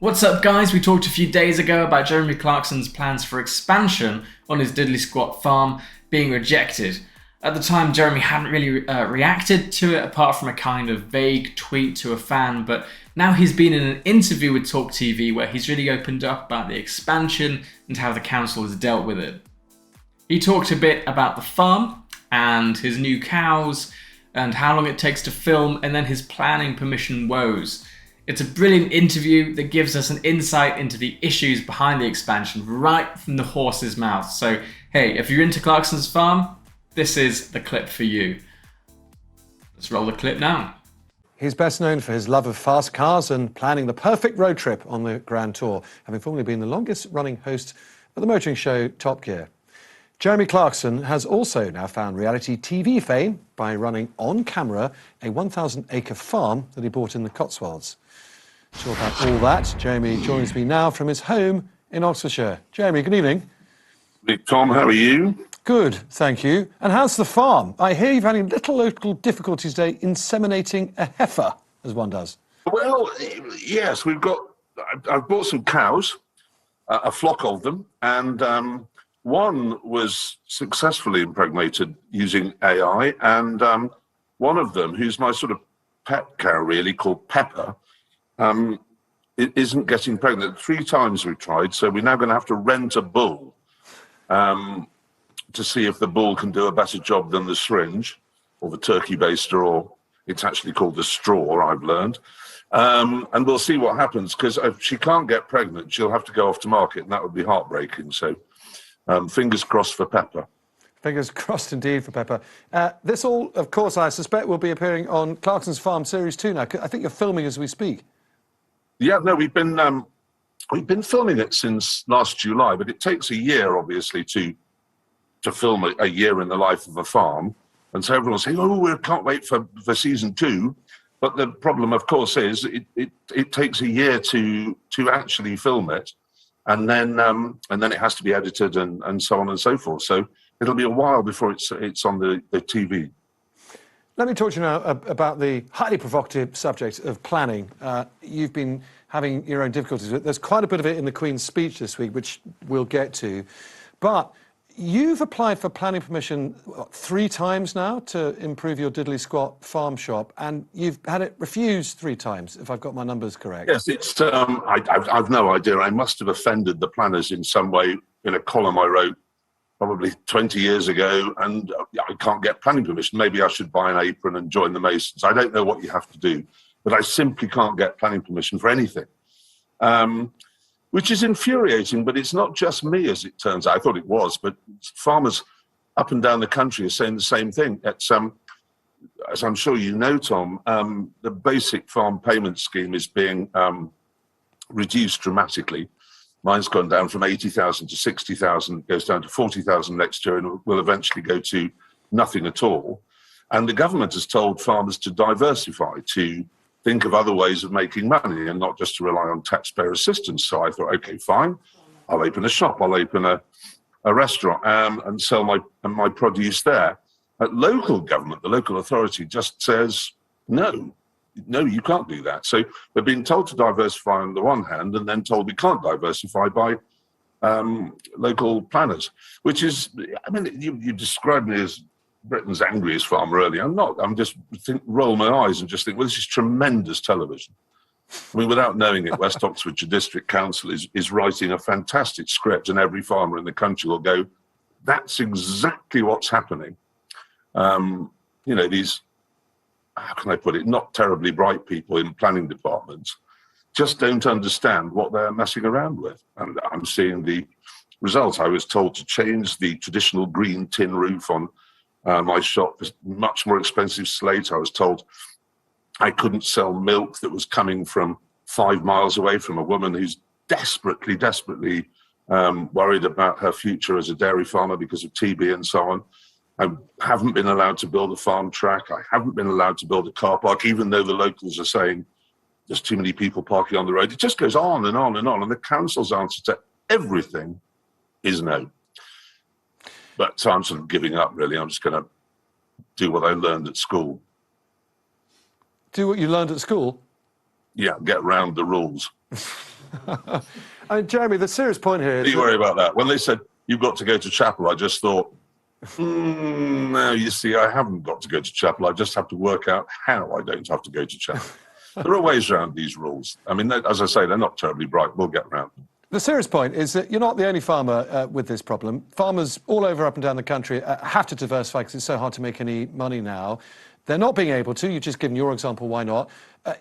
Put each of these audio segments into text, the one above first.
What's up, guys? We talked a few days ago about Jeremy Clarkson's plans for expansion on his diddly squat farm being rejected. At the time, Jeremy hadn't really reacted to it apart from a kind of vague tweet to a fan, but now he's been in an interview with TalkTV where he's really opened up about the expansion and how the council has dealt with it. He talked a bit about the farm and his new cows and how long it takes to film, and then his planning permission woes. It's a brilliant interview that gives us an insight into the issues behind the expansion right from the horse's mouth. So, hey, if you're into Clarkson's farm, this is the clip for you. Let's roll the clip now. He's best known for his love of fast cars and planning the perfect road trip on the Grand Tour, having formerly been the longest-running host of the motoring show Top Gear. Jeremy Clarkson has also now found reality TV fame by running on camera a 1,000-acre farm that he bought in the Cotswolds. To talk about all that, Jeremy joins me now from his home in Oxfordshire. Jeremy, good evening. Hey, Tom, how are you? Good, thank you. And how's the farm? I hear you've had little local difficulties today inseminating a heifer, as one does. Well, yes, I've bought some cows, a flock of them, and one was successfully impregnated using AI, and one of them, who's my sort of pet cow really, called Pepper, it isn't getting pregnant. 3 times we've tried, so we're now going to have to rent a bull to see if the bull can do a better job than the syringe or the turkey baster, or it's actually called the straw, I've learned. And we'll see what happens, because if she can't get pregnant, she'll have to go off to market, and that would be heartbreaking. So fingers crossed for Pepper. Fingers crossed indeed for Pepper. This all, of course, I suspect will be appearing on Clarkson's Farm Series 2 now. I think you're filming as we speak. Yeah, no, we've been filming it since last July, but it takes a year, obviously, to film a year in the life of a farm. And so everyone's saying, oh, we can't wait for season 2. But the problem, of course, is it takes a year to actually film it. And then it has to be edited and so on and so forth. So it'll be a while before it's on the TV. Let me talk to you now about the highly provocative subject of planning. You've been having your own difficulties with it. There's quite a bit of it in the Queen's speech this week, which we'll get to. But you've applied for planning permission 3 times now to improve your diddly squat farm shop, and you've had it refused 3 times, if I've got my numbers correct. Yes, it's. I've no idea. I must have offended the planners in some way in a column I wrote probably 20 years ago, and I can't get planning permission. Maybe I should buy an apron and join the Masons. I don't know what you have to do, but I simply can't get planning permission for anything, which is infuriating. But it's not just me, as it turns out. I thought it was, but farmers up and down the country are saying the same thing. It's, as I'm sure you know, Tom, the basic farm payment scheme is being reduced dramatically. Mine's gone down from 80,000 to 60,000, goes down to 40,000 next year, and will eventually go to nothing at all. And the government has told farmers to diversify, to think of other ways of making money and not just to rely on taxpayer assistance. So I thought, okay, fine, I'll open a shop, I'll open a restaurant and sell my produce there. At local government, the local authority just says, no, you can't do that. So we're being told to diversify on the one hand, and then told we can't diversify by local planners, which is, I mean, you described me as Britain's angriest farmer earlier. I'm not. I'm just roll my eyes and just think, well, this is tremendous television. I mean, without knowing it, West Oxfordshire District Council is writing a fantastic script, and every farmer in the country will go, that's exactly what's happening. These, how can I put it, not terribly bright people in planning departments just don't understand what they're messing around with. And I'm seeing the results. I was told to change the traditional green tin roof on my shop for much more expensive slate. I was told I couldn't sell milk that was coming from 5 miles away from a woman who's desperately worried about her future as a dairy farmer because of TB and so on. I haven't been allowed to build a farm track. I haven't been allowed to build a car park, even though the locals are saying there's too many people parking on the road. It just goes on and on and on. And the council's answer to everything is no. But so I'm sort of giving up, really. I'm just going to do what I learned at school. Do what you learned at school? Yeah, get around the rules. I mean, Jeremy, the serious point here is... Do you worry about that? When they said, you've got to go to chapel, I just thought, no, you see, I haven't got to go to chapel. I just have to work out how I don't have to go to chapel. There are ways around these rules. I mean, as I say, they're not terribly bright. We'll get around them. The serious point is that you're not the only farmer with this problem. Farmers all over up and down the country have to diversify because it's so hard to make any money now. They're not being able to. You've just given your example. Why not?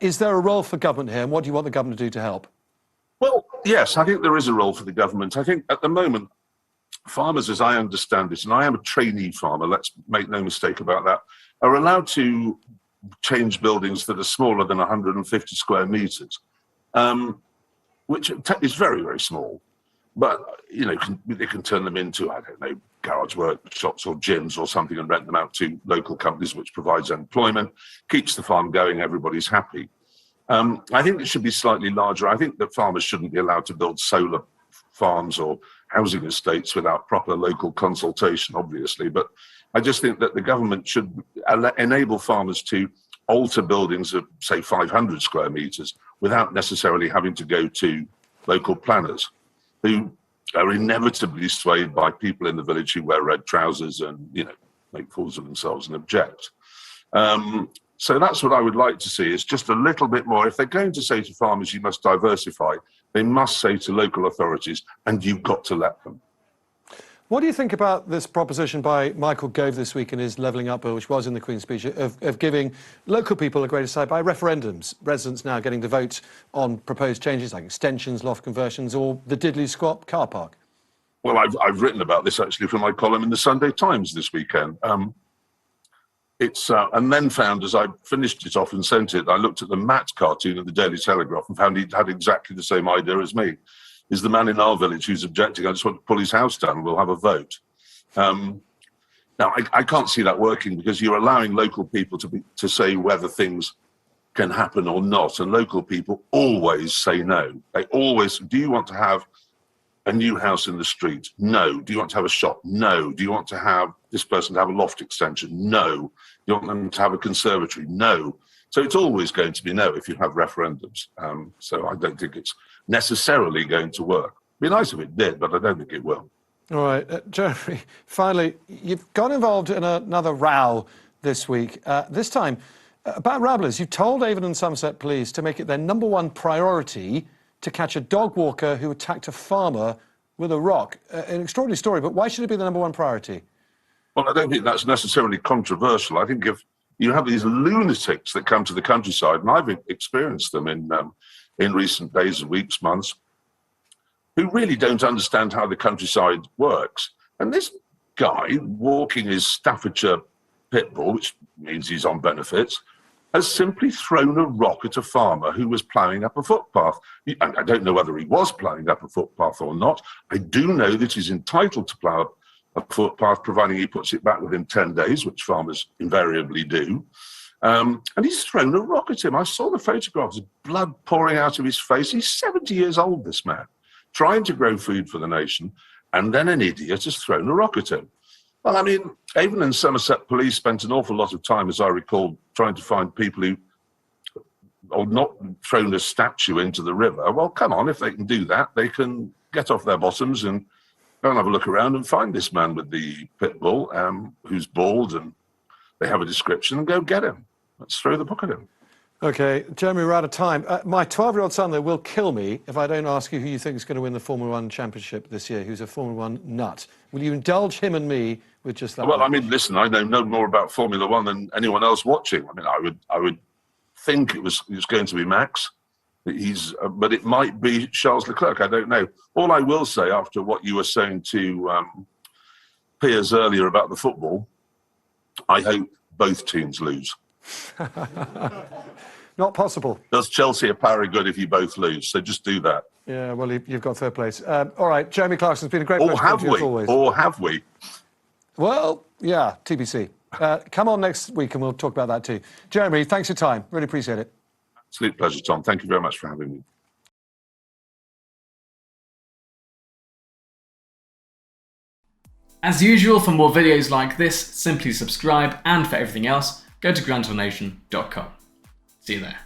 Is there a role for government here, and what do you want the government to do to help? Well, yes, I think there is a role for the government. I think at the moment, farmers, as I understand it, and I am a trainee farmer, let's make no mistake about that, are allowed to change buildings that are smaller than 150 square metres, which is very, very small. But, you know, they can turn them into, I don't know, garage workshops or gyms or something and rent them out to local companies, which provides employment, keeps the farm going, everybody's happy. I think it should be slightly larger. I think that farmers shouldn't be allowed to build solar farms or housing estates without proper local consultation, obviously. But I just think that the government should enable farmers to alter buildings of, say, 500 square metres without necessarily having to go to local planners who are inevitably swayed by people in the village who wear red trousers and, you know, make fools of themselves and object. So that's what I would like to see, is just a little bit more. If they're going to say to farmers, you must diversify, they must say to local authorities, and you've got to let them. What do you think about this proposition by Michael Gove this week in his Levelling Up bill, which was in the Queen's speech, of giving local people a greater say by referendums, residents now getting to vote on proposed changes like extensions, loft conversions, or the Diddley Squat car park? Well, I've written about this actually from my column in the Sunday Times this weekend. And then found, as I finished it off and sent it, I looked at the Matt cartoon of the Daily Telegraph and found he'd had exactly the same idea as me. Is the man in our village who's objecting, I just want to pull his house down and we'll have a vote. Now, I can't see that working because you're allowing local people to say whether things can happen or not. And local people always say no. They always, do you want to have a new house in the street? No. Do you want to have a shop? No. Do you want to have this person to have a loft extension? No. Do you want them to have a conservatory? No. So it's always going to be no if you have referendums. So I don't think it's necessarily going to work. It'd be nice if it did, but I don't think it will. All right, Jeremy, finally, you've got involved in another row this week. This time, about rabblers. You told Avon and Somerset Police to make it their #1 priority to catch a dog walker who attacked a farmer with a rock. An extraordinary story, but why should it be the #1 priority? Well, I don't think that's necessarily controversial. I think if you have these lunatics that come to the countryside, and I've experienced them in recent days and weeks, months, who really don't understand how the countryside works. And this guy walking his Staffordshire pit bull, which means he's on benefits, has simply thrown a rock at a farmer who was ploughing up a footpath. And I don't know whether he was ploughing up a footpath or not. I do know that he's entitled to plough up a footpath, providing he puts it back within 10 days, which farmers invariably do. And he's thrown a rock at him. I saw the photographs, blood pouring out of his face. He's 70 years old, this man, trying to grow food for the nation, and then an idiot has thrown a rock at him. Well, I mean, Avon and Somerset Police spent an awful lot of time, as I recall, trying to find people who had not thrown a statue into the river. Well, come on, if they can do that, they can get off their bottoms and go and have a look around and find this man with the pit bull who's bald, and they have a description, and go get him. Let's throw the book at him. OK, Jeremy, we're out of time. My 12-year-old son, though, will kill me if I don't ask you who you think is going to win the Formula 1 championship this year, who's a Formula 1 nut. Will you indulge him and me with just that? Well, I mean, listen, I know no more about Formula 1 than anyone else watching. I mean, I would think it was going to be Max. But it might be Charles Leclerc. I don't know. All I will say, after what you were saying to Piers earlier about the football, I hope both teams lose. Not possible. Does Chelsea a power good if you both lose? So just do that. Yeah, well, you've got third place. All right, Jeremy Clarkson, it's been a great pleasure. Or have we? Well, yeah, TBC. Come on next week and we'll talk about that too. Jeremy, thanks for your time. Really appreciate it. Absolute pleasure, Tom. Thank you very much for having me. As usual, for more videos like this, simply subscribe, and for everything else, go to grantornation.com. See you there.